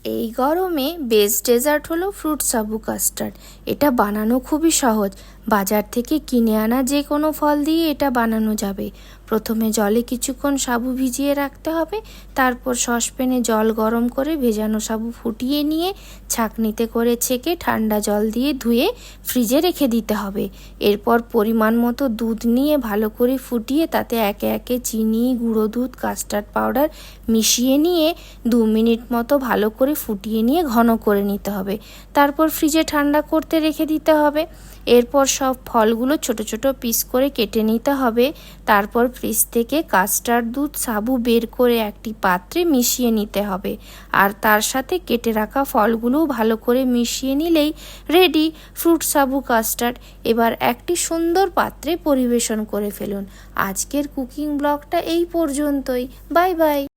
এই গরমে best dessert হলো ফ্রুট সাবু কাস্টার্ড। এটা বানানো খুবই সহজ। বাজার থেকে কিনে আনা যে কোনো ফল দিয়ে এটা বানানো যাবে। প্রথমে জলে কিছুক্ষণ সাবু ভিজিয়ে রাখতে হবে। তারপর সসপ্যানে জল গরম করে ভেজানো সাবু ফুটিয়ে নিয়ে ছাঁকনিতে করে ছেঁকে ঠান্ডা জল দিয়ে ধুয়ে ফ্রিজে রেখে দিতে হবে। এরপর পরিমাণ মতো দুধ নিয়ে ভালো করে ফুটিয়ে তাতে একে একে চিনি, গুঁড়ো দুধ, কাস্টার্ড পাউডার মিশিয়ে নিয়ে 2 মিনিট মতো ভালো করে ফুটিয়ে নিয়ে ঘন করে নিতে হবে। তারপর ফ্রিজে ঠান্ডা করতে রেখে দিতে হবে। এরপর সব ফলগুলো ছোট ছোট পিস করে কেটে নিতে হবে। তারপর ফ্রিজ থেকে কাস্টার্ড দুধ সাবু বের করে একটি পাত্রে মিশিয়ে নিতে হবে। আর তার সাথে কেটে রাখা ফলগুলোও ভালো করে মিশিয়ে নিলেই রেডি ফ্রুট সাবু কাস্টার্ড। এবার একটি সুন্দর পাত্রে পরিবেশন করে ফেলুন। আজকের কুকিং ব্লগটা এই পর্যন্তই। Bye bye.